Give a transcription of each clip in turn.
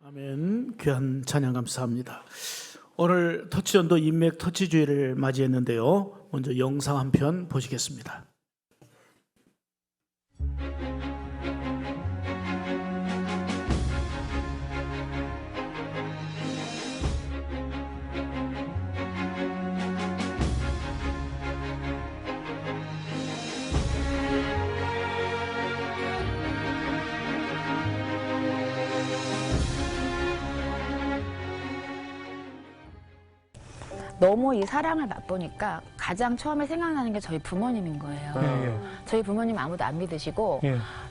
아멘. 귀한 찬양 감사합니다. 오늘 터치전도 인맥 터치주의를 맞이했는데요. 먼저 영상 한 편 보시겠습니다. 너무 이 사랑을 맛보니까 가장 처음에 생각나는 게 저희 부모님인 거예요. 저희 부모님 아무도 안 믿으시고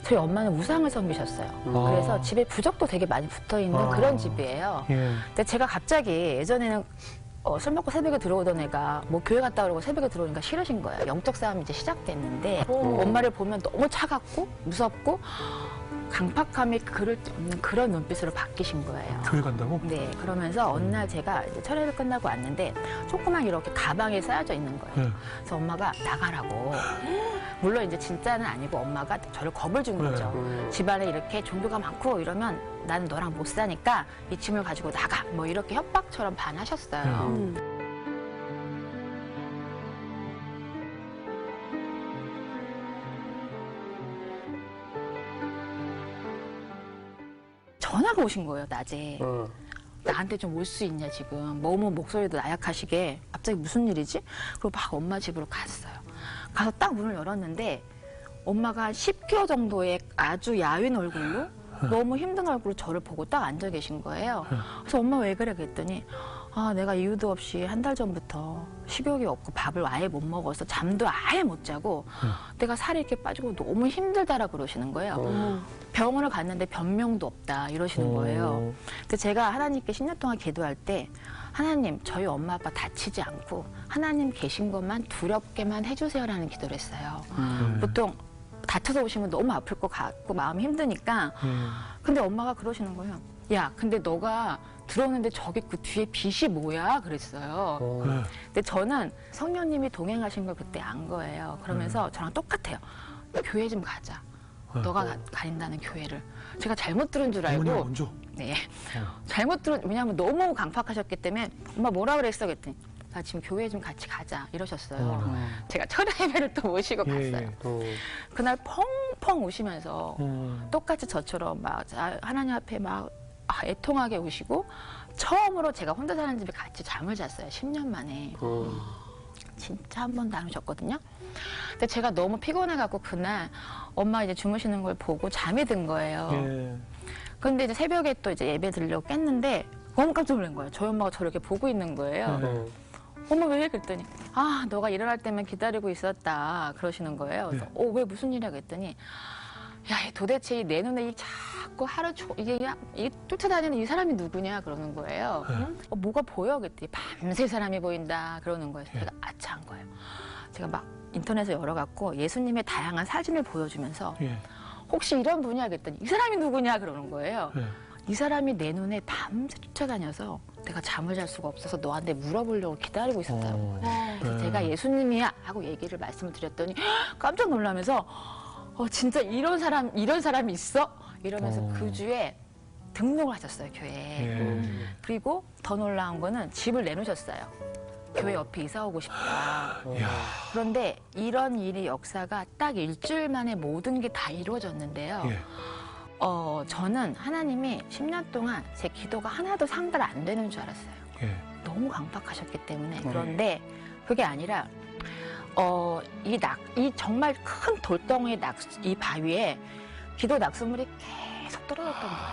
저희 엄마는 우상을 섬기셨어요. 그래서 집에 부적도 되게 많이 붙어있는 그런 집이에요. 근데 제가 갑자기 예전에는 술 먹고 새벽에 들어오던 애가 뭐 교회 갔다 오고 새벽에 들어오니까 싫으신 거예요. 영적 싸움이 이제 시작됐는데 엄마를 보면 너무 차갑고 무섭고 강팍함이 그를 데 없는 그런 눈빛으로 바뀌신 거예요. 교회 간다고? 네, 그러면서 어느 날 제가 이제 철회를 끝나고 왔는데 조그만 이렇게 가방에 쌓여져 있는 거예요. 그래서 엄마가 나가라고. 물론 이제 진짜는 아니고 엄마가 저를 겁을 준 거죠. 집안에 이렇게 종교가 많고 이러면 나는 너랑 못 사니까 이 짐을 가지고 나가. 뭐 이렇게 협박처럼 반하셨어요. 전화가 오신 거예요, 낮에. 나한테 좀 올 수 있냐, 지금. 뭐뭐 목소리도 나약하시게. 갑자기 무슨 일이지? 그리고 막 엄마 집으로 갔어요. 가서 딱 문을 열었는데 엄마가 한 10kg 정도의 아주 야윈 얼굴로 너무 힘든 얼굴로 저를 보고 딱 앉아 계신 거예요. 그래서 엄마 왜 그래? 그랬더니 아, 내가 이유도 없이 한 달 전부터 식욕이 없고 밥을 아예 못 먹어서 잠도 아예 못 자고 내가 살이 이렇게 빠지고 너무 힘들다라 그러시는 거예요. 병원을 갔는데 변명도 없다 이러시는 거예요. 근데 제가 하나님께 10년 동안 기도할 때 하나님 저희 엄마 아빠 다치지 않고 하나님 계신 것만 두렵게만 해주세요라는 기도를 했어요. 보통 다쳐서 오시면 너무 아플 것 같고 마음이 힘드니까 근데 엄마가 그러시는 거예요. 야 근데 너가 들어오는데 저기 그 뒤에 빛이 뭐야? 그랬어요. 근데 저는 성령님이 동행하신 걸 그때 안 거예요. 그러면서 저랑 똑같아요. 교회 좀 가자. 너가 가린다는 교회를. 제가 잘못 들은 줄 알고. 먼저? 네. 잘못 들은, 왜냐하면 너무 강팍하셨기 때문에 엄마 뭐라 그랬어? 그랬더니 나 지금 교회 좀 같이 가자 이러셨어요. 제가 철야 예배를 또 모시고 갔어요. 그날 펑펑 우시면서 똑같이 저처럼 막 하나님 앞에 막 애통하게 우시고 처음으로 제가 혼자 사는 집에 같이 잠을 잤어요. 10년 만에. 진짜 한 번도 안 오셨거든요. 근데 제가 너무 피곤해갖고 그날 엄마 이제 주무시는 걸 보고 잠이 든 거예요. 근데 이제 새벽에 또 이제 예배 드리려고 깼는데 너무 깜짝 놀란 거예요. 저희 엄마가 저를 이렇게 보고 있는 거예요. 엄마 왜? 그랬더니 아 너가 일어날 때만 기다리고 있었다 그러시는 거예요. 그래서 왜 무슨 일이야 그랬더니 야 도대체 내 눈에 이 자꾸 하루 이게 쫓아다니는 이 사람이 누구냐 그러는 거예요. 뭐가 보여? 그랬더니 밤새 사람이 보인다 그러는 거예요. 제가 아차한 거예요. 제가 막 인터넷에 열어갖고 예수님의 다양한 사진을 보여주면서 혹시 이런 분이야 그랬더니 이 사람이 누구냐 그러는 거예요. 이 사람이 내 눈에 밤새 쫓아다녀서 내가 잠을 잘 수가 없어서 너한테 물어보려고 기다리고 있었다고. 그래서 제가 예수님이야 하고 얘기를 말씀을 드렸더니 깜짝 놀라면서 진짜 이런 사람이 있어? 이러면서 그 주에 등록을 하셨어요, 교회에. 그리고 더 놀라운 거는 집을 내놓으셨어요. 교회 옆에 이사 오고 싶다. 그런데 이런 일이 역사가 딱 일주일 만에 모든 게 다 이루어졌는데요. 저는 하나님이 10년 동안 제 기도가 하나도 상달 안 되는 줄 알았어요. 너무 강팍하셨기 때문에. 그런데 그게 아니라 이 정말 큰 돌덩이 이 바위에 기도 낙수물이 계속 떨어졌던 거예요.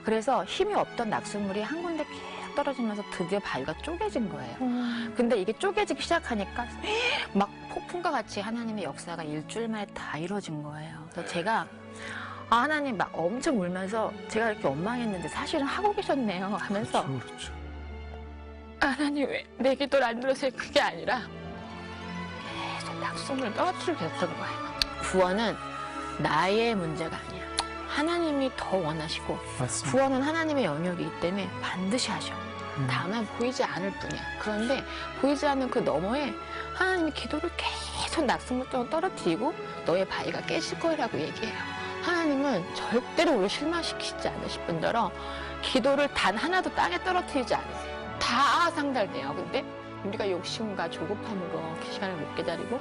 그래서 힘이 없던 낙수물이 한 군데 계속 떨어지면서 드디어 바위가 쪼개진 거예요. 근데 이게 쪼개지기 시작하니까 막 폭풍과 같이 하나님의 역사가 일주일 만에 다 이루어진 거예요. 그래서 제가 하나님 막 엄청 울면서 제가 이렇게 원망했는데 사실은 하고 계셨네요 하면서 그렇죠. 하나님 왜 내 기도를 안 들으세요? 그게 아니라 계속 낙수물을 떨어뜨리고 계셨던 거예요. 구원은 나의 문제가 아니야. 하나님이 더 원하시고 맞습니다. 구원은 하나님의 영역이기 때문에 반드시 하셔. 다만 보이지 않을 뿐이야. 그런데 보이지 않는 그 너머에 하나님이 기도를 계속 낙수물처럼 떨어뜨리고 너의 바위가 깨질 거라고 얘기해요. 하나님은 절대로 우리를 실망시키지 않으실 뿐더러 기도를 단 하나도 땅에 떨어뜨리지 않으세요. 다 상달돼요. 근데 우리가 욕심과 조급함으로 그 시간을 못 기다리고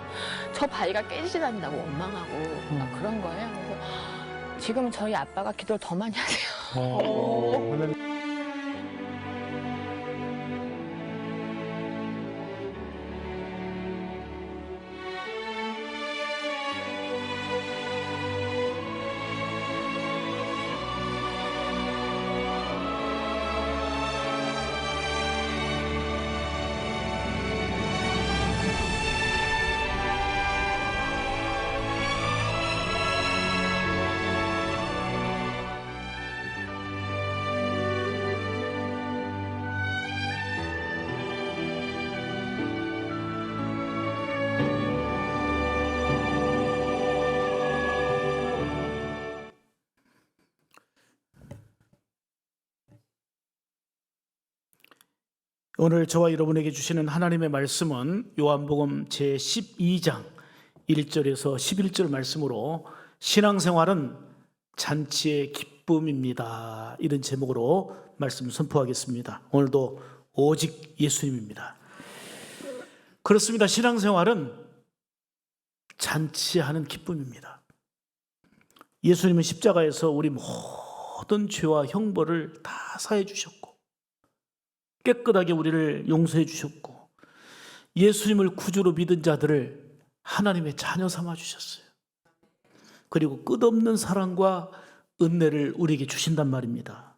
저 바위가 깨지지 않는다고 원망하고 막 그런 거예요. 그래서 지금 저희 아빠가 기도를 더 많이 하세요. 오늘 저와 여러분에게 주시는 하나님의 말씀은 요한복음 제12장 1절에서 11절 말씀으로 신앙생활은 잔치의 기쁨입니다. 이런 제목으로 말씀 선포하겠습니다. 오늘도 오직 예수님입니다. 그렇습니다. 신앙생활은 잔치하는 기쁨입니다. 예수님은 십자가에서 우리 모든 죄와 형벌을 다 사해 주셨고 깨끗하게 우리를 용서해 주셨고 예수님을 구주로 믿은 자들을 하나님의 자녀 삼아 주셨어요. 그리고 끝없는 사랑과 은혜를 우리에게 주신단 말입니다.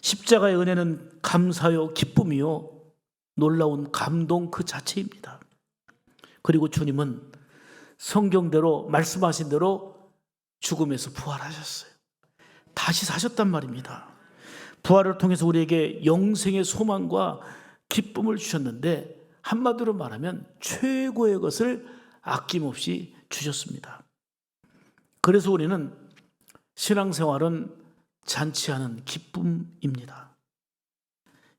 십자가의 은혜는 감사요 기쁨이요 놀라운 감동 그 자체입니다. 그리고 주님은 성경대로 말씀하신 대로 죽음에서 부활하셨어요. 다시 사셨단 말입니다. 부활을 통해서 우리에게 영생의 소망과 기쁨을 주셨는데 한마디로 말하면 최고의 것을 아낌없이 주셨습니다. 그래서 우리는 신앙생활은 잔치하는 기쁨입니다.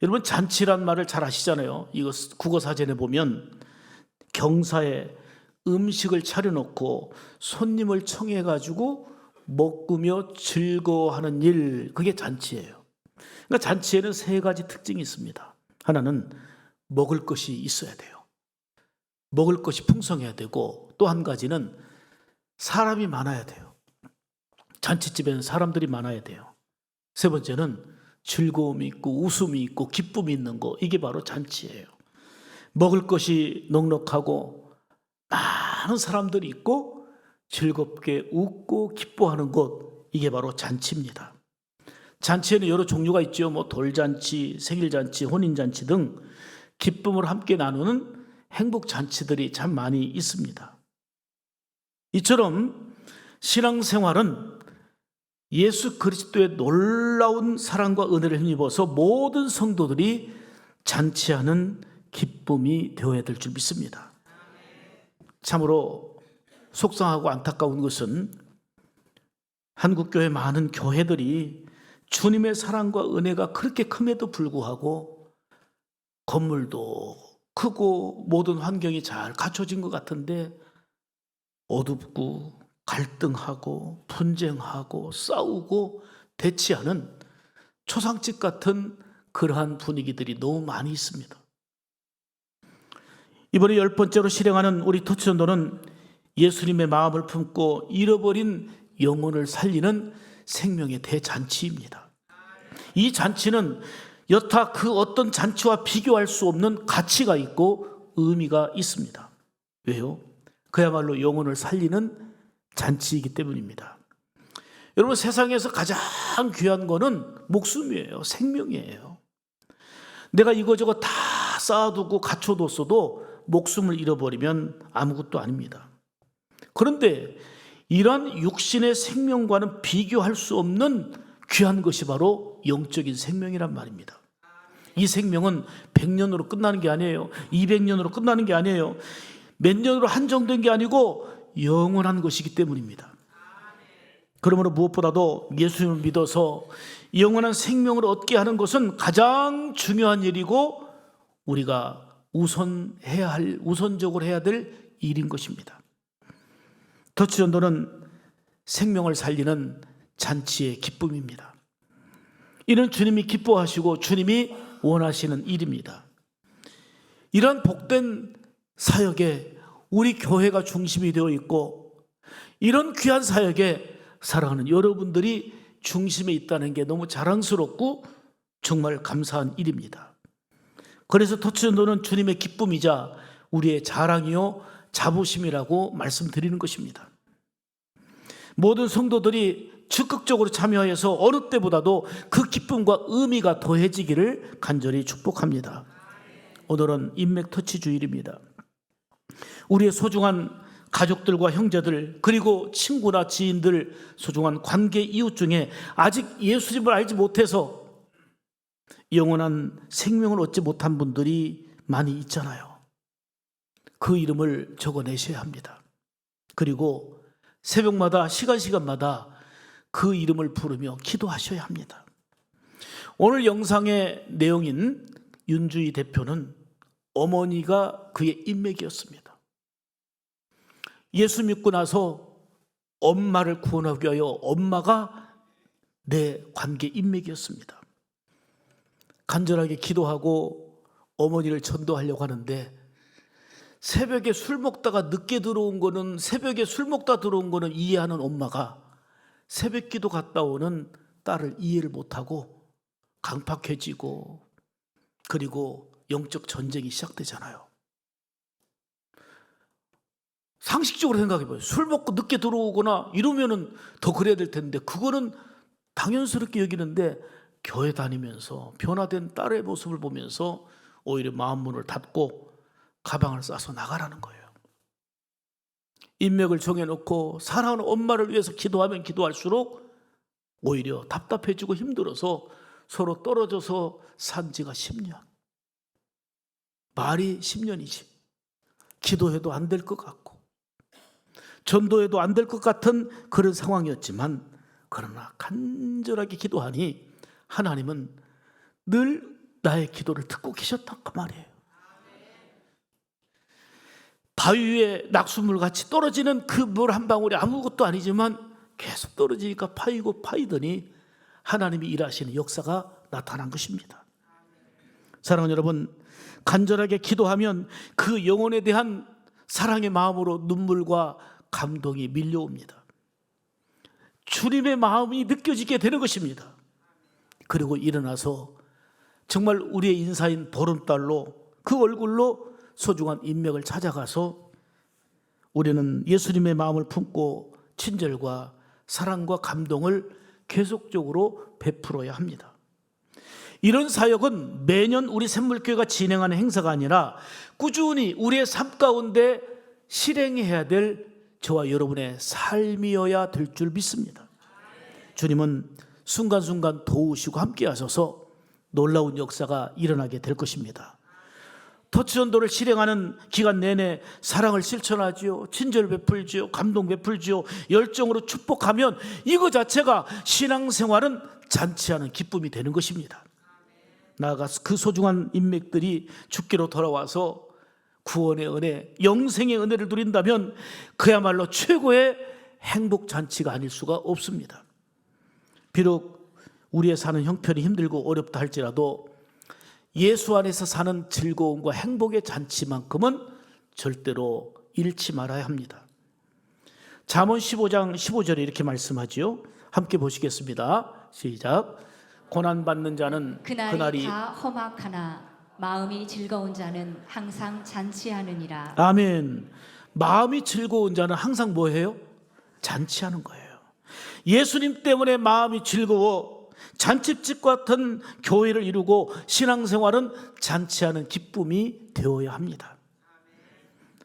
여러분 잔치란 말을 잘 아시잖아요. 이거 국어사전에 보면 경사에 음식을 차려놓고 손님을 청해가지고 먹으며 즐거워하는 일, 그게 잔치예요. 그러니까 잔치에는 세 가지 특징이 있습니다. 하나는 먹을 것이 있어야 돼요. 먹을 것이 풍성해야 되고 또 한 가지는 사람이 많아야 돼요. 잔치집에는 사람들이 많아야 돼요. 세 번째는 즐거움이 있고 웃음이 있고 기쁨이 있는 거, 이게 바로 잔치예요. 먹을 것이 넉넉하고 많은 사람들이 있고 즐겁게 웃고 기뻐하는 것, 이게 바로 잔치입니다. 잔치에는 여러 종류가 있죠. 돌잔치, 생일잔치, 혼인잔치 등 기쁨을 함께 나누는 행복잔치들이 참 많이 있습니다. 이처럼 신앙생활은 예수 그리스도의 놀라운 사랑과 은혜를 힘입어서 모든 성도들이 잔치하는 기쁨이 되어야 될 줄 믿습니다. 참으로 속상하고 안타까운 것은 한국교회 많은 교회들이 주님의 사랑과 은혜가 그렇게 큼에도 불구하고 건물도 크고 모든 환경이 잘 갖춰진 것 같은데 어둡고 갈등하고 분쟁하고 싸우고 대치하는 초상집 같은 그러한 분위기들이 너무 많이 있습니다. 이번에 10번째로 실행하는 우리 터치전도는 예수님의 마음을 품고 잃어버린 영혼을 살리는 생명의 대잔치입니다. 이 잔치는 여타 그 어떤 잔치와 비교할 수 없는 가치가 있고 의미가 있습니다. 왜요? 그야말로 영혼을 살리는 잔치이기 때문입니다. 여러분, 세상에서 가장 귀한 거는 목숨이에요. 생명이에요. 내가 이거저거 다 쌓아두고 갖춰뒀어도 목숨을 잃어버리면 아무것도 아닙니다. 그런데 이런 육신의 생명과는 비교할 수 없는 귀한 것이 바로 영적인 생명이란 말입니다. 이 생명은 100년으로 끝나는 게 아니에요. 200년으로 끝나는 게 아니에요. 몇 년으로 한정된 게 아니고 영원한 것이기 때문입니다. 그러므로 무엇보다도 예수님을 믿어서 영원한 생명을 얻게 하는 것은 가장 중요한 일이고 우리가 우선적으로 해야 될 일인 것입니다. 터치전도는 생명을 살리는 잔치의 기쁨입니다. 이는 주님이 기뻐하시고 주님이 원하시는 일입니다. 이런 복된 사역에 우리 교회가 중심이 되어 있고 이런 귀한 사역에 사랑하는 여러분들이 중심에 있다는 게 너무 자랑스럽고 정말 감사한 일입니다. 그래서 터치전도는 주님의 기쁨이자 우리의 자랑이요 자부심이라고 말씀드리는 것입니다. 모든 성도들이 적극적으로 참여해서 어느 때보다도 그 기쁨과 의미가 더해지기를 간절히 축복합니다. 오늘은 인맥터치 주일입니다. 우리의 소중한 가족들과 형제들 그리고 친구나 지인들 소중한 관계 이웃 중에 아직 예수님을 알지 못해서 영원한 생명을 얻지 못한 분들이 많이 있잖아요. 그 이름을 적어내셔야 합니다. 그리고 새벽마다 시간마다 그 이름을 부르며 기도하셔야 합니다. 오늘 영상의 내용인 윤주희 대표는 어머니가 그의 인맥이었습니다. 예수 믿고 나서 엄마를 구원하기 위하여 엄마가 내 관계 인맥이었습니다. 간절하게 기도하고 어머니를 전도하려고 하는데 새벽에 술 먹다가 늦게 들어온 거는 새벽에 술 먹다 들어온 거는 이해하는 엄마가 새벽 기도 갔다 오는 딸을 이해를 못하고 강팍해지고 그리고 영적 전쟁이 시작되잖아요. 상식적으로 생각해봐요. 술 먹고 늦게 들어오거나 이러면은 더 그래야 될 텐데 그거는 당연스럽게 여기는데 교회 다니면서 변화된 딸의 모습을 보면서 오히려 마음 문을 닫고 가방을 싸서 나가라는 거예요. 인맥을 정해놓고 사랑하는 엄마를 위해서 기도하면 기도할수록 오히려 답답해지고 힘들어서 서로 떨어져서 산 지가 10년. 말이 10년이지. 기도해도 안 될 것 같고 전도해도 안 될 것 같은 그런 상황이었지만 그러나 간절하게 기도하니 하나님은 늘 나의 기도를 듣고 계셨단 그 말이에요. 바위 위에 낙수물 같이 떨어지는 그 물 한 방울이 아무것도 아니지만 계속 떨어지니까 파이고 파이더니 하나님이 일하시는 역사가 나타난 것입니다. 사랑하는 여러분, 간절하게 기도하면 그 영혼에 대한 사랑의 마음으로 눈물과 감동이 밀려옵니다. 주님의 마음이 느껴지게 되는 것입니다. 그리고 일어나서 정말 우리의 인사인 보름달로 그 얼굴로 소중한 인맥을 찾아가서 우리는 예수님의 마음을 품고 친절과 사랑과 감동을 계속적으로 베풀어야 합니다. 이런 사역은 매년 우리 샘물교회가 진행하는 행사가 아니라 꾸준히 우리의 삶 가운데 실행해야 될 저와 여러분의 삶이어야 될 줄 믿습니다. 주님은 순간순간 도우시고 함께 하셔서 놀라운 역사가 일어나게 될 것입니다. 터치전도를 실행하는 기간 내내 사랑을 실천하지요, 친절 베풀지요, 감동 베풀지요, 열정으로 축복하면 이거 자체가 신앙생활은 잔치하는 기쁨이 되는 것입니다. 나아가 그 소중한 인맥들이 죽기로 돌아와서 구원의 은혜, 영생의 은혜를 누린다면 그야말로 최고의 행복잔치가 아닐 수가 없습니다. 비록 우리의 사는 형편이 힘들고 어렵다 할지라도 예수 안에서 사는 즐거움과 행복의 잔치만큼은 절대로 잃지 말아야 합니다. 잠언 15장 15절에 이렇게 말씀하지요. 함께 보시겠습니다. 시작. 고난받는 자는 그날이 다 험악하나 마음이 즐거운 자는 항상 잔치하느니라. 아멘. 마음이 즐거운 자는 항상 뭐해요? 잔치하는 거예요. 예수님 때문에 마음이 즐거워 잔치집 같은 교회를 이루고 신앙생활은 잔치하는 기쁨이 되어야 합니다.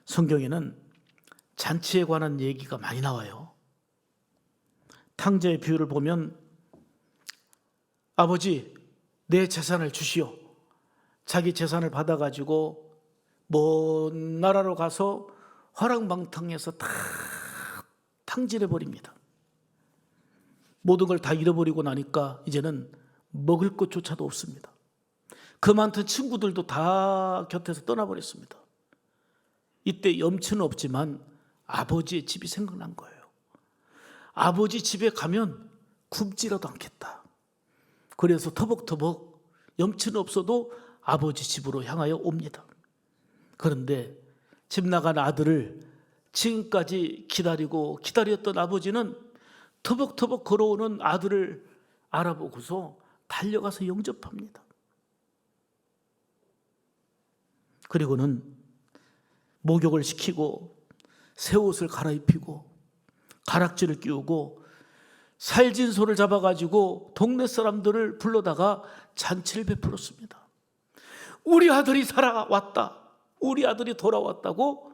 성경에는 잔치에 관한 얘기가 많이 나와요. 탕자의 비유를 보면 아버지 내 재산을 주시오. 자기 재산을 받아가지고 먼 나라로 가서 화랑방탕에서 다 탕진해버립니다. 모든 걸 다 잃어버리고 나니까 이제는 먹을 것조차도 없습니다. 그 많던 친구들도 다 곁에서 떠나버렸습니다. 이때 염치는 없지만 아버지의 집이 생각난 거예요. 아버지 집에 가면 굶지라도 않겠다. 그래서 터벅터벅 염치는 없어도 아버지 집으로 향하여 옵니다. 그런데 집 나간 아들을 지금까지 기다렸던 아버지는 터벅터벅 걸어오는 아들을 알아보고서 달려가서 영접합니다. 그리고는 목욕을 시키고 새 옷을 갈아입히고 가락지를 끼우고 살진 소를 잡아가지고 동네 사람들을 불러다가 잔치를 베풀었습니다. 우리 아들이 살아왔다, 우리 아들이 돌아왔다고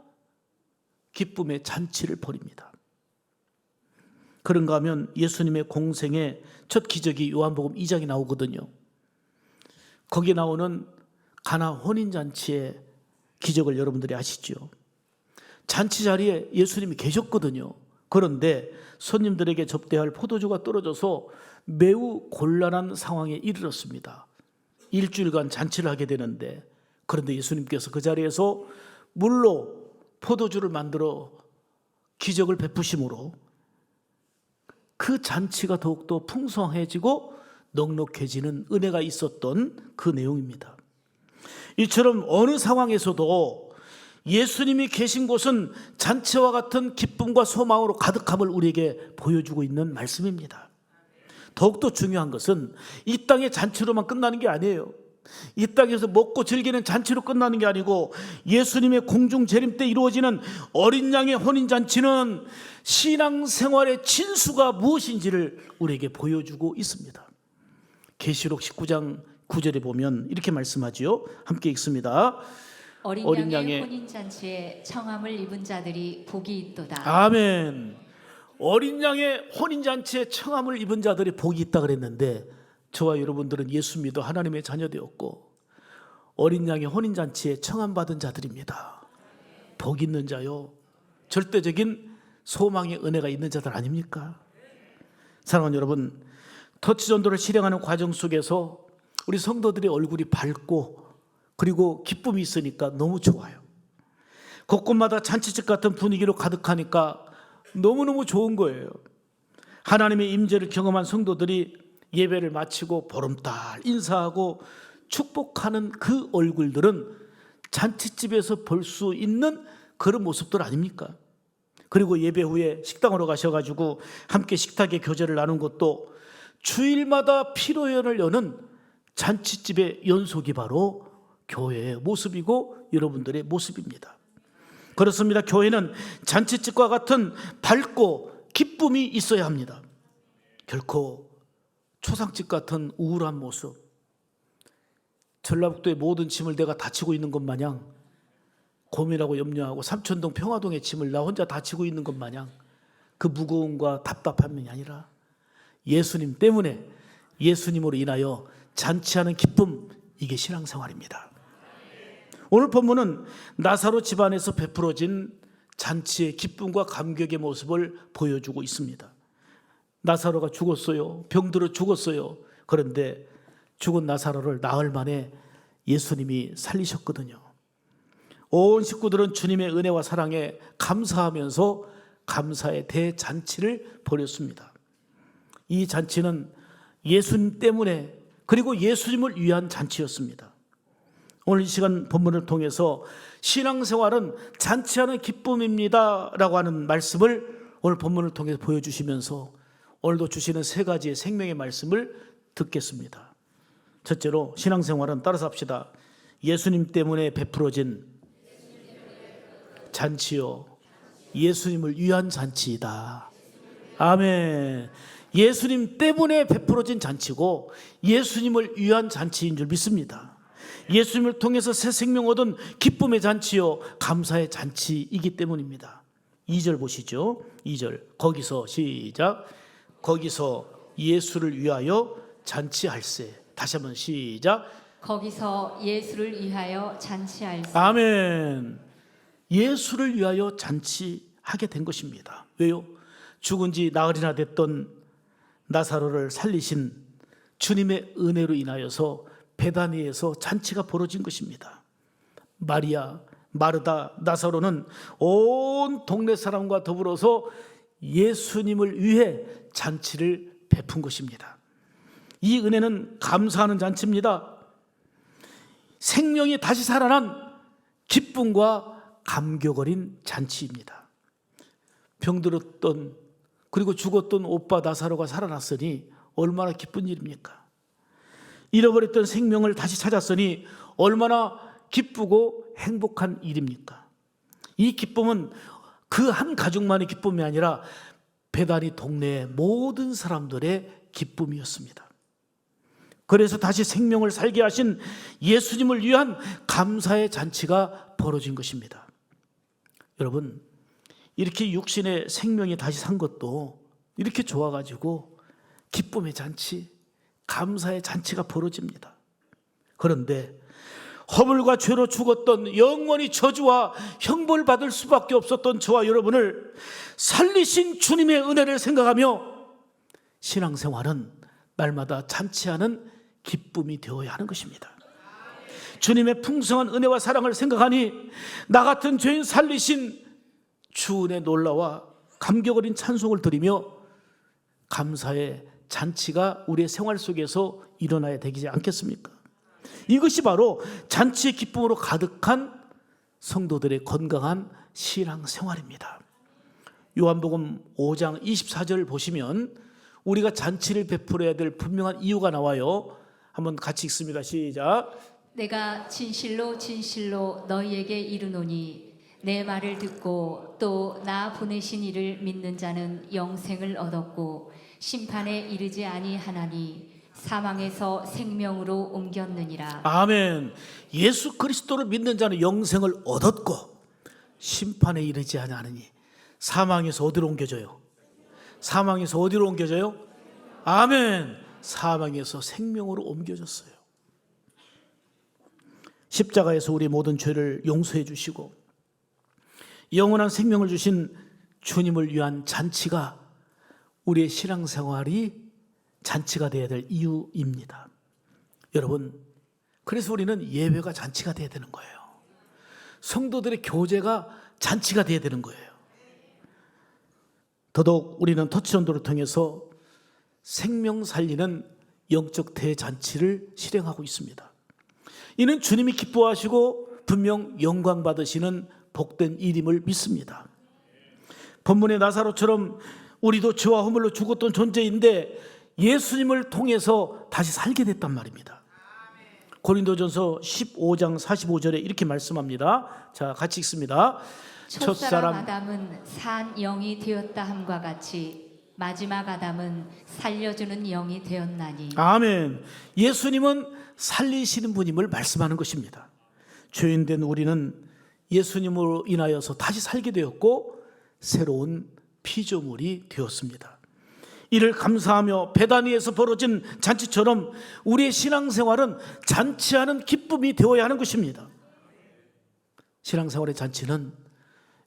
기쁨의 잔치를 벌입니다. 그런가 하면 예수님의 공생의 첫 기적이 요한복음 2장에 나오거든요. 거기에 나오는 가나 혼인잔치의 기적을 여러분들이 아시죠? 잔치 자리에 예수님이 계셨거든요. 그런데 손님들에게 접대할 포도주가 떨어져서 매우 곤란한 상황에 이르렀습니다. 일주일간 잔치를 하게 되는데, 그런데 예수님께서 그 자리에서 물로 포도주를 만들어 기적을 베푸심으로 그 잔치가 더욱더 풍성해지고 넉넉해지는 은혜가 있었던 그 내용입니다. 이처럼 어느 상황에서도 예수님이 계신 곳은 잔치와 같은 기쁨과 소망으로 가득함을 우리에게 보여주고 있는 말씀입니다. 더욱더 중요한 것은 이 땅의 잔치로만 끝나는 게 아니에요. 이 땅에서 먹고 즐기는 잔치로 끝나는 게 아니고 예수님의 공중 재림 때 이루어지는 어린 양의 혼인잔치는 신앙생활의 진수가 무엇인지를 우리에게 보여주고 있습니다. 계시록 19장 9절에 보면 이렇게 말씀하지요. 함께 읽습니다. 어린 양의 혼인잔치에 청함을 입은 자들이 복이 있도다. 아멘. 어린 양의 혼인잔치에 청함을 입은 자들이 복이 있다 그랬는데, 저와 여러분들은 예수 믿어 하나님의 자녀 되었고 어린 양의 혼인잔치에 청함받은 자들입니다. 복 있는 자요, 절대적인 소망의 은혜가 있는 자들 아닙니까? 사랑하는 여러분, 터치전도를 실행하는 과정 속에서 우리 성도들의 얼굴이 밝고 그리고 기쁨이 있으니까 너무 좋아요. 곳곳마다 잔치집 같은 분위기로 가득하니까 너무너무 좋은 거예요. 하나님의 임재를 경험한 성도들이 예배를 마치고 보름달 인사하고 축복하는 그 얼굴들은 잔치집에서 볼 수 있는 그런 모습들 아닙니까? 그리고 예배 후에 식당으로 가셔가지고 함께 식탁에 교제를 나눈 것도 주일마다 피로연을 여는 잔치집의 연속이 바로 교회의 모습이고 여러분들의 모습입니다. 그렇습니다. 교회는 잔치집과 같은 밝고 기쁨이 있어야 합니다. 결코 초상집 같은 우울한 모습, 전라북도의 모든 짐을 내가 다 지고 있는 것 마냥 고민하고 염려하고 삼천동 평화동의 짐을 나 혼자 다 지고 있는 것 마냥 그 무거움과 답답함이 아니라 예수님 때문에, 예수님으로 인하여 잔치하는 기쁨, 이게 신앙생활입니다. 오늘 본문은 나사로 집안에서 베풀어진 잔치의 기쁨과 감격의 모습을 보여주고 있습니다. 나사로가 죽었어요. 병들어 죽었어요. 그런데 죽은 나사로를 나흘 만에 예수님이 살리셨거든요. 온 식구들은 주님의 은혜와 사랑에 감사하면서 감사의 대잔치를 벌였습니다. 이 잔치는 예수님 때문에, 그리고 예수님을 위한 잔치였습니다. 오늘 이 시간 본문을 통해서 신앙생활은 잔치하는 기쁨입니다 라고 하는 말씀을 오늘 본문을 통해서 보여주시면서 오늘도 주시는 세 가지의 생명의 말씀을 듣겠습니다. 첫째로, 신앙생활은 따라서 합시다. 예수님 때문에 베풀어진 잔치요, 예수님을 위한 잔치이다. 아멘. 예수님 때문에 베풀어진 잔치고 예수님을 위한 잔치인 줄 믿습니다. 예수님을 통해서 새 생명 얻은 기쁨의 잔치요, 감사의 잔치이기 때문입니다. 2절 보시죠. 2절, 거기서 시작. 거기서 예수를 위하여 잔치할세. 다시 한번 시작. 거기서 예수를 위하여 잔치할세. 아멘. 예수를 위하여 잔치하게 된 것입니다. 왜요? 죽은 지 나흘이나 됐던 나사로를 살리신 주님의 은혜로 인하여서 베다니에서 잔치가 벌어진 것입니다. 마리아, 마르다, 나사로는 온 동네 사람과 더불어서 예수님을 위해 잔치를 베푼 것입니다. 이 은혜는 감사하는 잔치입니다. 생명이 다시 살아난 기쁨과 감격 어린 잔치입니다. 병들었던 그리고 죽었던 오빠 나사로가 살아났으니 얼마나 기쁜 일입니까? 잃어버렸던 생명을 다시 찾았으니 얼마나 기쁘고 행복한 일입니까? 이 기쁨은 그 한 가족만의 기쁨이 아니라 베다니 동네의 모든 사람들의 기쁨이었습니다. 그래서 다시 생명을 살게 하신 예수님을 위한 감사의 잔치가 벌어진 것입니다. 여러분, 이렇게 육신의 생명이 다시 산 것도 이렇게 좋아가지고 기쁨의 잔치, 감사의 잔치가 벌어집니다. 그런데 허물과 죄로 죽었던 영원히 저주와 형벌받을 수밖에 없었던 저와 여러분을 살리신 주님의 은혜를 생각하며 신앙생활은 날마다 잔치하는 기쁨이 되어야 하는 것입니다. 주님의 풍성한 은혜와 사랑을 생각하니 나 같은 죄인 살리신 주 은혜 놀라와 감격 어린 찬송을 드리며 감사의 잔치가 우리의 생활 속에서 일어나야 되지 않겠습니까? 이것이 바로 잔치의 기쁨으로 가득한 성도들의 건강한 신앙생활입니다. 요한복음 5장 24절을 보시면 우리가 잔치를 베풀어야 될 분명한 이유가 나와요. 한번 같이 읽습니다. 시작. 내가 진실로 진실로 너희에게 이르노니 내 말을 듣고 또 나 보내신 이를 믿는 자는 영생을 얻었고 심판에 이르지 아니하나니 사망에서 생명으로 옮겼느니라. 아멘. 예수 그리스도를 믿는 자는 영생을 얻었고 심판에 이르지 아니하느니 사망에서 어디로 옮겨져요? 사망에서 어디로 옮겨져요? 아멘. 사망에서 생명으로 옮겨졌어요. 십자가에서 우리 모든 죄를 용서해 주시고 영원한 생명을 주신 주님을 위한 잔치가 우리의 신앙생활이 잔치가 되어야 될 이유입니다. 여러분, 그래서 우리는 예배가 잔치가 되어야 되는 거예요. 성도들의 교제가 잔치가 되어야 되는 거예요. 더더욱 우리는 터치전도를 통해서 생명 살리는 영적 대잔치를 실행하고 있습니다. 이는 주님이 기뻐하시고 분명 영광 받으시는 복된 일임을 믿습니다. 본문의 나사로처럼 우리도 죄와 허물로 죽었던 존재인데 예수님을 통해서 다시 살게 됐단 말입니다. 고린도전서 15장 45절에 이렇게 말씀합니다. 자, 같이 읽습니다. 첫사람 아담은 산 영이 되었다 함과 같이 마지막 아담은 살려주는 영이 되었나니. 아멘. 예수님은 살리시는 분임을 말씀하는 것입니다. 죄인된 우리는 예수님으로 인하여서 다시 살게 되었고 새로운 피조물이 되었습니다. 이를 감사하며 베다니에서 벌어진 잔치처럼 우리의 신앙생활은 잔치하는 기쁨이 되어야 하는 것입니다. 신앙생활의 잔치는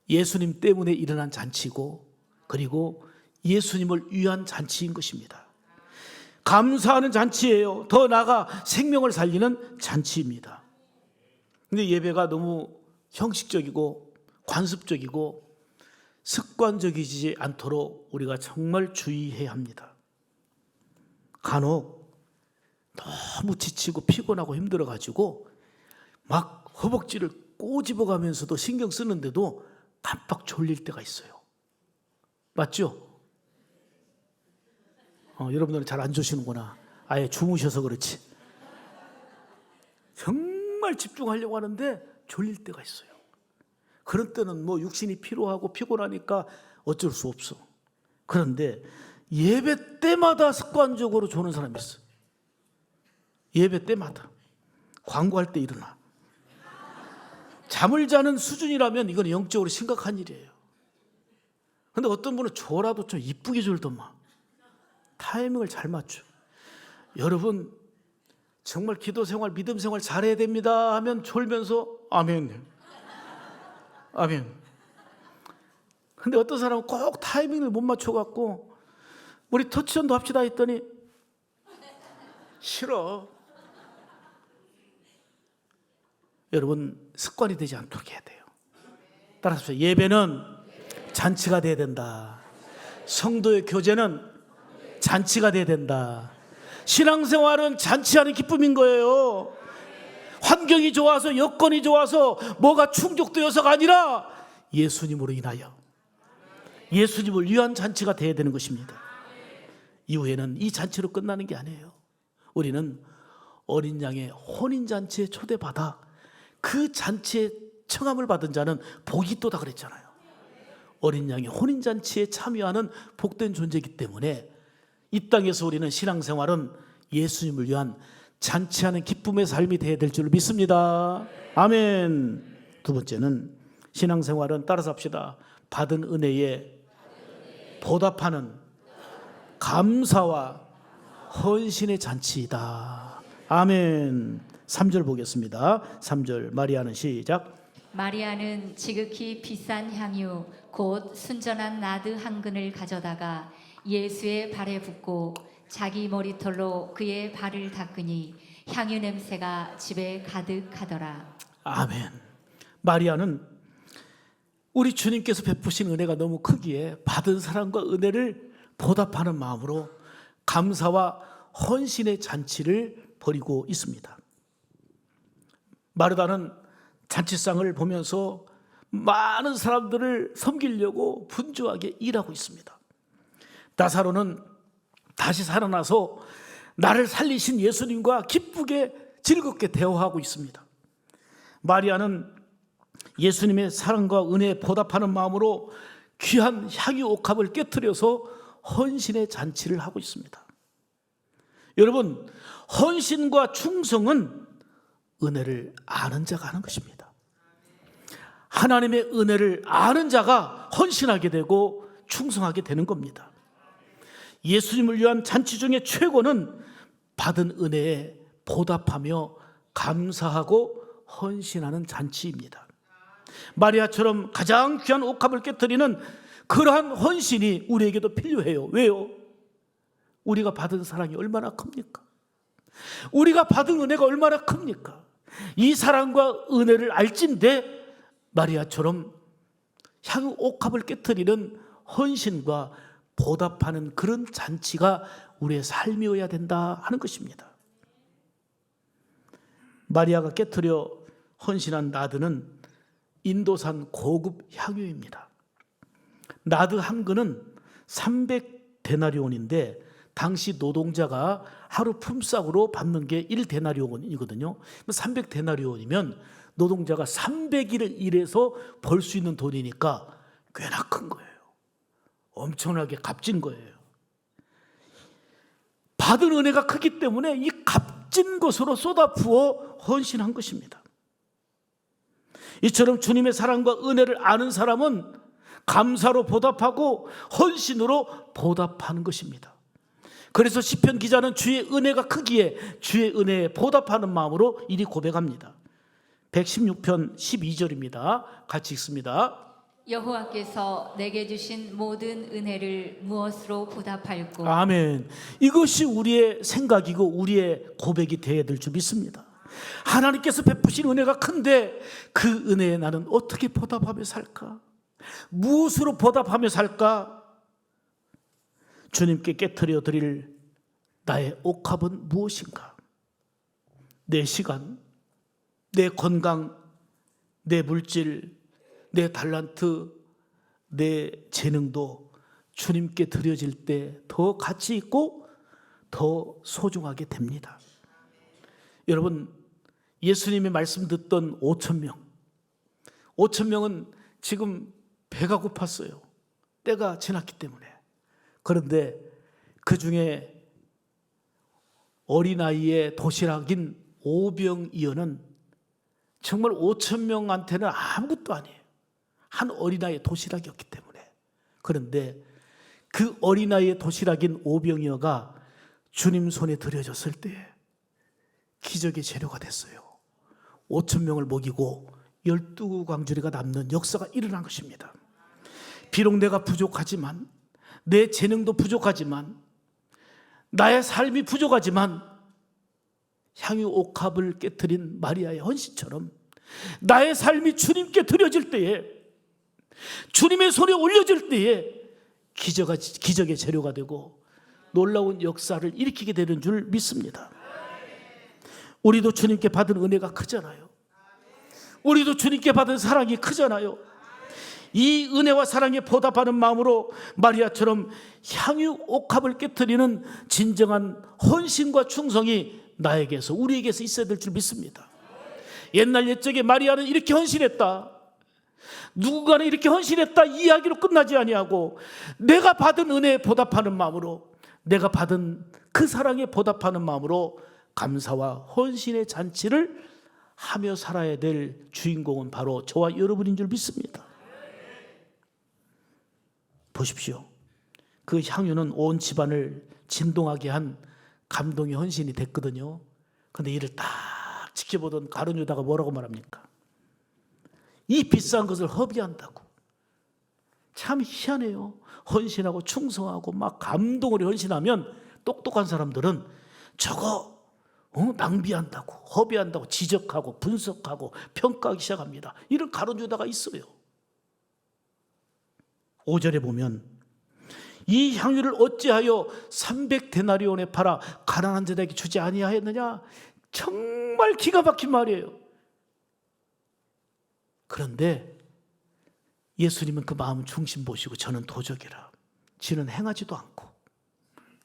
예수님 때문에 일어난 잔치고 그리고 예수님을 위한 잔치인 것입니다. 감사하는 잔치예요. 더 나아가 생명을 살리는 잔치입니다. 근데 예배가 너무 형식적이고 관습적이고 습관적이지 않도록 우리가 정말 주의해야 합니다. 간혹 너무 지치고 피곤하고 힘들어가지고 막 허벅지를 꼬집어가면서도 신경 쓰는데도 깜빡 졸릴 때가 있어요. 맞죠? 여러분들은 잘 안 주시는구나. 아예 주무셔서 그렇지. 정말 집중하려고 하는데 졸릴 때가 있어요. 그런 때는 뭐 육신이 피로하고 피곤하니까 어쩔 수 없어. 그런데 예배 때마다 습관적으로 조는 사람이 있어. 예배 때마다. 광고할 때 일어나. 잠을 자는 수준이라면 이건 영적으로 심각한 일이에요. 근데 어떤 분은 졸아도 좀 이쁘게 졸더만. 타이밍을 잘 맞춰. 여러분 정말 기도 생활, 믿음 생활 잘해야 됩니다 하면 졸면서 아멘. 아멘. 근데 어떤 사람은 꼭 타이밍을 못 맞춰갖고 우리 터치전도 합시다 했더니 싫어. 여러분 습관이 되지 않도록 해야 돼요. 따라서 예배는 잔치가 돼야 된다. 성도의 교제는 잔치가 돼야 된다. 신앙생활은 잔치하는 기쁨인 거예요. 환경이 좋아서, 여건이 좋아서, 뭐가 충족되어서가 아니라 예수님으로 인하여, 예수님을 위한 잔치가 되어야 되는 것입니다. 이후에는 이 잔치로 끝나는 게 아니에요. 우리는 어린 양의 혼인잔치에 초대받아 그 잔치에 청함을 받은 자는 복이 있도다 그랬잖아요. 어린 양의 혼인잔치에 참여하는 복된 존재이기 때문에 이 땅에서 우리는 신앙생활은 예수님을 위한 잔치하는 기쁨의 삶이 되어야 될 줄 믿습니다. 아멘. 두 번째는 신앙생활은, 따라서 합시다, 받은 은혜에 보답하는 감사와 헌신의 잔치이다. 아멘. 3절 보겠습니다. 3절 마리아는 시작. 마리아는 지극히 비싼 향유 곧 순전한 나드 한 근을 가져다가 예수의 발에 붓고 자기 머리털로 그의 발을 닦으니 향유 냄새가 집에 가득하더라. 아멘. 마리아는 우리 주님께서 베푸신 은혜가 너무 크기에 받은 사랑과 은혜를 보답하는 마음으로 감사와 헌신의 잔치를 벌이고 있습니다. 마르다는 잔치상을 보면서 많은 사람들을 섬기려고 분주하게 일하고 있습니다. 나사로는 다시 살아나서 나를 살리신 예수님과 기쁘게 즐겁게 대화하고 있습니다. 마리아는 예수님의 사랑과 은혜에 보답하는 마음으로 귀한 향유 옥합을 깨트려서 헌신의 잔치를 하고 있습니다. 여러분, 헌신과 충성은 은혜를 아는 자가 하는 것입니다. 하나님의 은혜를 아는 자가 헌신하게 되고 충성하게 되는 겁니다. 예수님을 위한 잔치 중에 최고는 받은 은혜에 보답하며 감사하고 헌신하는 잔치입니다. 마리아처럼 가장 귀한 옥합을 깨트리는 그러한 헌신이 우리에게도 필요해요. 왜요? 우리가 받은 사랑이 얼마나 큽니까? 우리가 받은 은혜가 얼마나 큽니까? 이 사랑과 은혜를 알진대 마리아처럼 향유 옥합을 깨트리는 헌신과 보답하는 그런 잔치가 우리의 삶이어야 된다 하는 것입니다. 마리아가 깨트려 헌신한 나드는 인도산 고급 향유입니다. 나드 한 근은 300데나리온인데 당시 노동자가 하루 품삯으로 받는 게 1데나리온이거든요. 300데나리온이면 노동자가 300일을 일해서 벌 수 있는 돈이니까 꽤나 큰 거예요. 엄청나게 값진 거예요. 받은 은혜가 크기 때문에 이 값진 것으로 쏟아부어 헌신한 것입니다. 이처럼 주님의 사랑과 은혜를 아는 사람은 감사로 보답하고 헌신으로 보답하는 것입니다. 그래서 시편 기자는 주의 은혜가 크기에 주의 은혜에 보답하는 마음으로 이리 고백합니다. 116편 12절입니다. 같이 읽습니다. 여호와께서 내게 주신 모든 은혜를 무엇으로 보답할꼬. 아멘. 이것이 우리의 생각이고 우리의 고백이 되어야 될 줄 믿습니다. 하나님께서 베푸신 은혜가 큰데 그 은혜에 나는 어떻게 보답하며 살까? 무엇으로 보답하며 살까? 주님께 깨트려 드릴 나의 옥합은 무엇인가? 내 시간, 내 건강, 내 물질, 내 달란트, 내 재능도 주님께 드려질 때 더 가치 있고 더 소중하게 됩니다. 여러분, 예수님의 말씀 듣던 5,000명은 지금 배가 고팠어요. 때가 지났기 때문에. 그런데 그 중에 어린아이의 도시락인 오병이어는 정말 5,000명한테는 아무것도 아니에요. 한 어린아이의 도시락이었기 때문에. 그런데 그 어린아이의 도시락인 오병이어가 주님 손에 들여졌을 때 기적의 재료가 됐어요. 5,000명을 먹이고 12광주리가 남는 역사가 일어난 것입니다. 비록 내가 부족하지만, 내 재능도 부족하지만, 나의 삶이 부족하지만 향유 옥합을 깨트린 마리아의 헌신처럼 나의 삶이 주님께 드려질 때에, 주님의 손에 올려질 때에 기적의 재료가 되고 놀라운 역사를 일으키게 되는 줄 믿습니다. 우리도 주님께 받은 은혜가 크잖아요. 우리도 주님께 받은 사랑이 크잖아요. 이 은혜와 사랑에 보답하는 마음으로 마리아처럼 향유 옥합을 깨트리는 진정한 헌신과 충성이 나에게서, 우리에게서 있어야 될 줄 믿습니다. 옛날 옛적에 마리아는 이렇게 헌신했다, 누군가는 이렇게 헌신했다 이야기로 끝나지 아니하고 내가 받은 은혜에 보답하는 마음으로, 내가 받은 그 사랑에 보답하는 마음으로 감사와 헌신의 잔치를 하며 살아야 될 주인공은 바로 저와 여러분인 줄 믿습니다. 보십시오. 그 향유는 온 집안을 진동하게 한 감동의 헌신이 됐거든요. 그런데 이를 딱 지켜보던 가룟 유다가 뭐라고 말합니까? 이 비싼 것을 허비한다고. 참 희한해요. 헌신하고 충성하고 막 감동으로 헌신하면 똑똑한 사람들은 저거 낭비한다고, 허비한다고 지적하고 분석하고 평가하기 시작합니다. 이런 가룟 유다가 있어요. 5절에 보면 이 향유를 어찌하여 300데나리온에 팔아 가난한 자들에게 주지 아니하였느냐. 정말 기가 막힌 말이에요. 그런데 예수님은 그 마음 중심 보시고 저는 도적이라, 지는 행하지도 않고,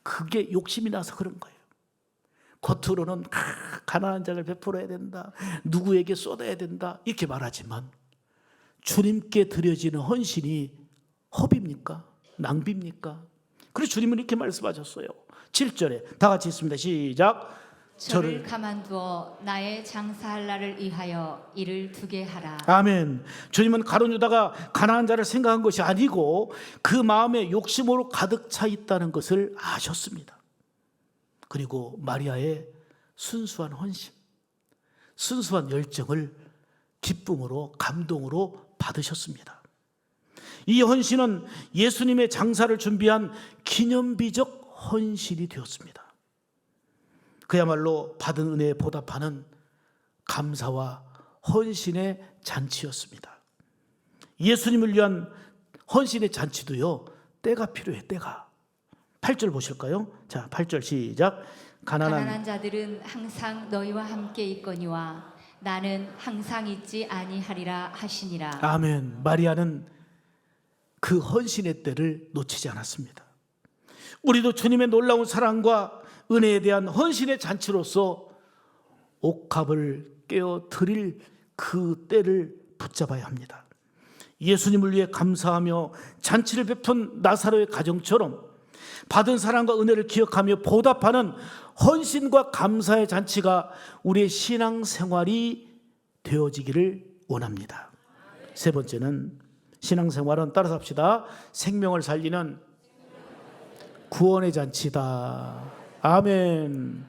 그게 욕심이 나서 그런 거예요. 겉으로는 가난한 자를 베풀어야 된다, 누구에게 쏟아야 된다 이렇게 말하지만 주님께 드려지는 헌신이 허비입니까? 낭비입니까? 그래서 주님은 이렇게 말씀하셨어요. 7절에 다 같이 있습니다. 시작. 저를 가만두어 나의 장사할 날을 위하여 이를 두게 하라. 아멘. 주님은 가룟 유다가 가난한 자를 생각한 것이 아니고 그 마음에 욕심으로 가득 차 있다는 것을 아셨습니다. 그리고 마리아의 순수한 헌신, 순수한 열정을 기쁨으로, 감동으로 받으셨습니다. 이 헌신은 예수님의 장사를 준비한 기념비적 헌신이 되었습니다. 그야말로 받은 은혜에 보답하는 감사와 헌신의 잔치였습니다. 예수님을 위한 헌신의 잔치도요, 때가 필요해, 때가. 8절 보실까요? 자, 8절 시작. 가난한 자들은 항상 너희와 함께 있거니와 나는 항상 있지 아니하리라 하시니라. 아멘. 마리아는 그 헌신의 때를 놓치지 않았습니다. 우리도 주님의 놀라운 사랑과 은혜에 대한 헌신의 잔치로서 옥합을 깨어 드릴 그 때를 붙잡아야 합니다. 예수님을 위해 감사하며 잔치를 베푼 나사로의 가정처럼 받은 사랑과 은혜를 기억하며 보답하는 헌신과 감사의 잔치가 우리의 신앙생활이 되어지기를 원합니다. 세 번째는, 신앙생활은 따라서 합시다. 생명을 살리는 구원의 잔치다. 아멘.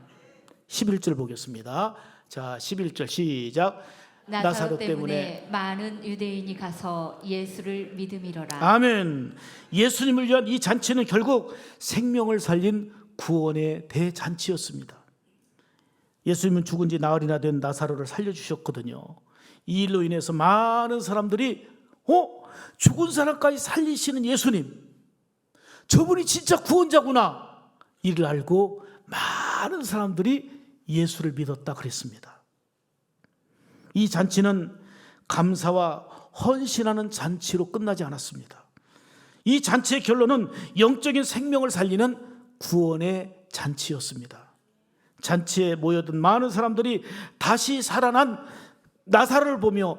11절 보겠습니다. 자, 11절 시작. 나사로 때문에 많은 유대인이 가서 예수를 믿음이로라. 아멘. 예수님을 위한 이 잔치는 결국 생명을 살린 구원의 대잔치였습니다. 예수님은 죽은 지 나흘이나 된 나사로를 살려주셨거든요. 이 일로 인해서 많은 사람들이 죽은 사람까지 살리시는 예수님, 저분이 진짜 구원자구나, 이를 알고 많은 사람들이 예수를 믿었다 그랬습니다. 이 잔치는 감사와 헌신하는 잔치로 끝나지 않았습니다. 이 잔치의 결론은 영적인 생명을 살리는 구원의 잔치였습니다. 잔치에 모여든 많은 사람들이 다시 살아난 나사로를 보며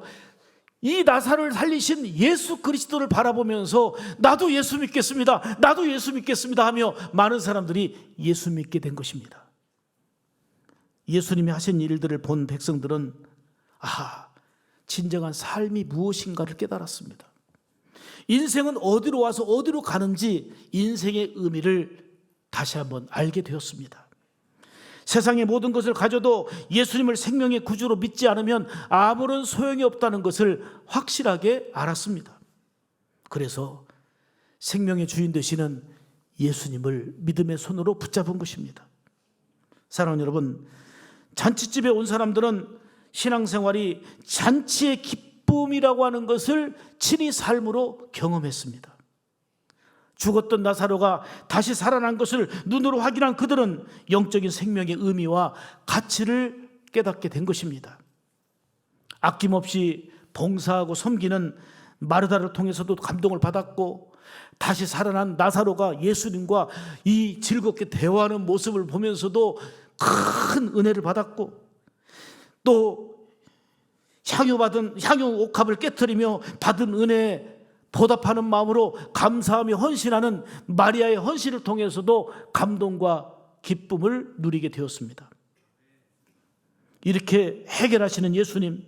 이 나사로를 살리신 예수 그리스도를 바라보면서 나도 예수 믿겠습니다, 나도 예수 믿겠습니다 하며 많은 사람들이 예수 믿게 된 것입니다. 예수님이 하신 일들을 본 백성들은 진정한 삶이 무엇인가를 깨달았습니다. 인생은 어디로 와서 어디로 가는지 인생의 의미를 다시 한번 알게 되었습니다. 세상의 모든 것을 가져도 예수님을 생명의 구주로 믿지 않으면 아무런 소용이 없다는 것을 확실하게 알았습니다. 그래서 생명의 주인 되시는 예수님을 믿음의 손으로 붙잡은 것입니다. 사랑하는 여러분, 잔치집에 온 사람들은 신앙생활이 잔치의 기쁨이라고 하는 것을 친히 삶으로 경험했습니다. 죽었던 나사로가 다시 살아난 것을 눈으로 확인한 그들은 영적인 생명의 의미와 가치를 깨닫게 된 것입니다. 아낌없이 봉사하고 섬기는 마르다를 통해서도 감동을 받았고, 다시 살아난 나사로가 예수님과 이 즐겁게 대화하는 모습을 보면서도 큰 은혜를 받았고, 또 향유 옥합을 깨뜨리며 받은 은혜에 보답하는 마음으로 감사하며 헌신하는 마리아의 헌신을 통해서도 감동과 기쁨을 누리게 되었습니다. 이렇게 해결하시는 예수님,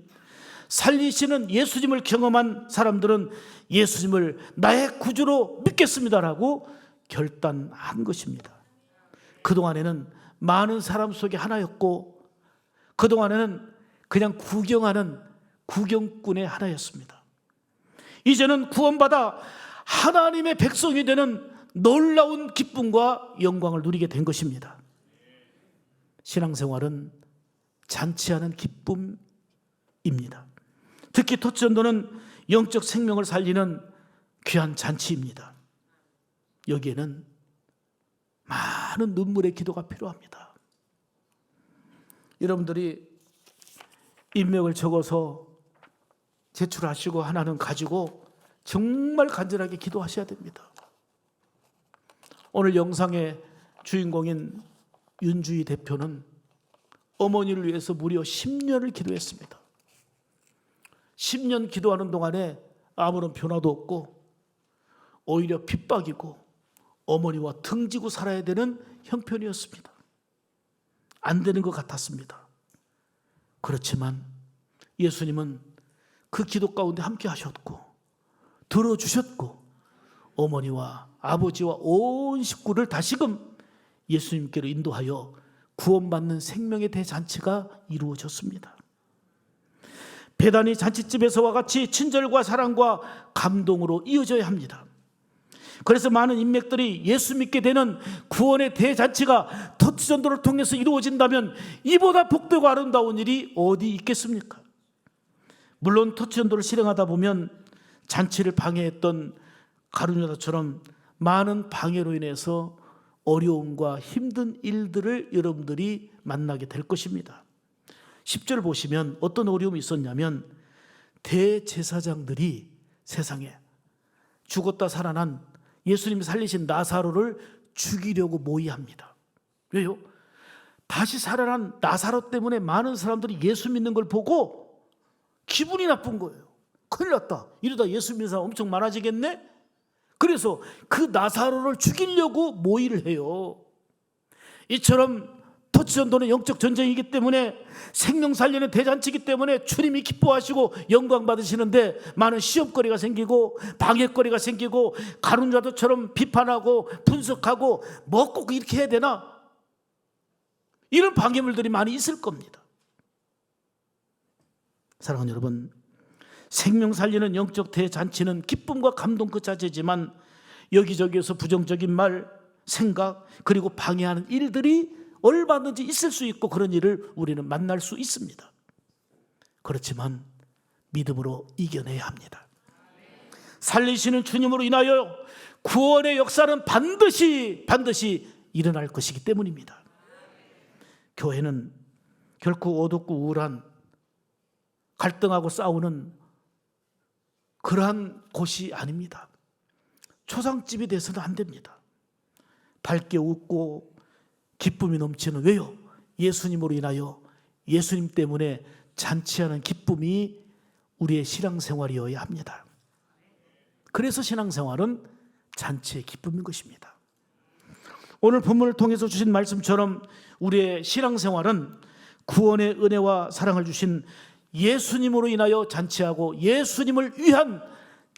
살리시는 예수님을 경험한 사람들은 예수님을 나의 구주로 믿겠습니다라고 결단한 것입니다. 그동안에는 많은 사람 속에 하나였고, 그동안에는 그냥 구경하는 구경꾼의 하나였습니다. 이제는 구원받아 하나님의 백성이 되는 놀라운 기쁨과 영광을 누리게 된 것입니다. 신앙생활은 잔치하는 기쁨입니다. 특히 토치전도는 영적 생명을 살리는 귀한 잔치입니다. 여기에는 많은 눈물의 기도가 필요합니다. 여러분들이 인맥을 적어서 제출하시고 하나는 가지고 정말 간절하게 기도하셔야 됩니다. 오늘 영상의 주인공인 윤주희 대표는 어머니를 위해서 무려 10년을 기도했습니다. 10년 기도하는 동안에 아무런 변화도 없고 오히려 핍박이고 어머니와 등지고 살아야 되는 형편이었습니다. 안 되는 것 같았습니다. 그렇지만 예수님은 그 기도 가운데 함께 하셨고 들어주셨고 어머니와 아버지와 온 식구를 다시금 예수님께로 인도하여 구원받는 생명의 대잔치가 이루어졌습니다. 배단위 잔치집에서와 같이 친절과 사랑과 감동으로 이어져야 합니다. 그래서 많은 인맥들이 예수 믿게 되는 구원의 대잔치가 터치전도를 통해서 이루어진다면 이보다 복되고 아름다운 일이 어디 있겠습니까? 물론 터치전도를 실행하다 보면 잔치를 방해했던 가룟유다처럼 많은 방해로 인해서 어려움과 힘든 일들을 여러분들이 만나게 될 것입니다. 10절 보시면 어떤 어려움이 있었냐면 대제사장들이 세상에 죽었다 살아난 예수님이 살리신 나사로를 죽이려고 모의합니다. 왜요? 다시 살아난 나사로 때문에 많은 사람들이 예수 믿는 걸 보고 기분이 나쁜 거예요. 큰일 났다. 이러다 예수 믿는 사람 엄청 많아지겠네? 그래서 그 나사로를 죽이려고 모의를 해요. 이처럼 터치전도는 영적 전쟁이기 때문에 생명 살리는 대잔치이기 때문에 주님이 기뻐하시고 영광 받으시는데 많은 시험거리가 생기고 방해거리가 생기고 가룟유다처럼 비판하고 분석하고 뭐 꼭 이렇게 해야 되나? 이런 방해물들이 많이 있을 겁니다. 사랑하는 여러분, 생명 살리는 영적 대잔치는 기쁨과 감동 그 자체지만 여기저기에서 부정적인 말, 생각 그리고 방해하는 일들이 얼마든지 있을 수 있고 그런 일을 우리는 만날 수 있습니다. 그렇지만 믿음으로 이겨내야 합니다. 살리시는 주님으로 인하여 구원의 역사는 반드시 일어날 것이기 때문입니다. 교회는 결코 어둡고 우울한 갈등하고 싸우는 그러한 곳이 아닙니다. 초상집이 돼서는 안 됩니다. 밝게 웃고 기쁨이 넘치는, 왜요? 예수님으로 인하여 예수님 때문에 잔치하는 기쁨이 우리의 신앙생활이어야 합니다. 그래서 신앙생활은 잔치의 기쁨인 것입니다. 오늘 본문을 통해서 주신 말씀처럼 우리의 신앙생활은 구원의 은혜와 사랑을 주신 예수님으로 인하여 잔치하고 예수님을 위한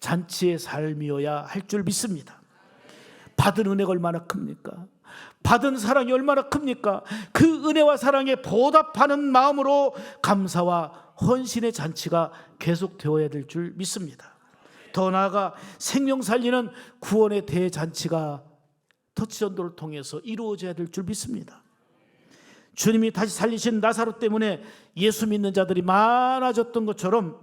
잔치의 삶이어야 할 줄 믿습니다. 받은 은혜가 얼마나 큽니까? 받은 사랑이 얼마나 큽니까? 그 은혜와 사랑에 보답하는 마음으로 감사와 헌신의 잔치가 계속되어야 될 줄 믿습니다. 더 나아가 생명 살리는 구원의 대잔치가 터치전도를 통해서 이루어져야 될 줄 믿습니다. 주님이 다시 살리신 나사로 때문에 예수 믿는 자들이 많아졌던 것처럼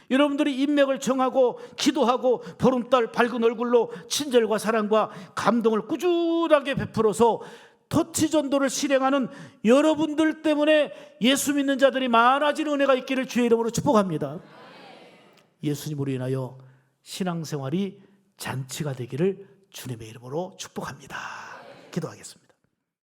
여러분들이 인맥을 정하고 기도하고 보름달 밝은 얼굴로 친절과 사랑과 감동을 꾸준하게 베풀어서 터치전도를 실행하는 여러분들 때문에 예수 믿는 자들이 많아지는 은혜가 있기를 주의 이름으로 축복합니다. 예수님으로 인하여 신앙생활이 잔치가 되기를 주님의 이름으로 축복합니다. 기도하겠습니다.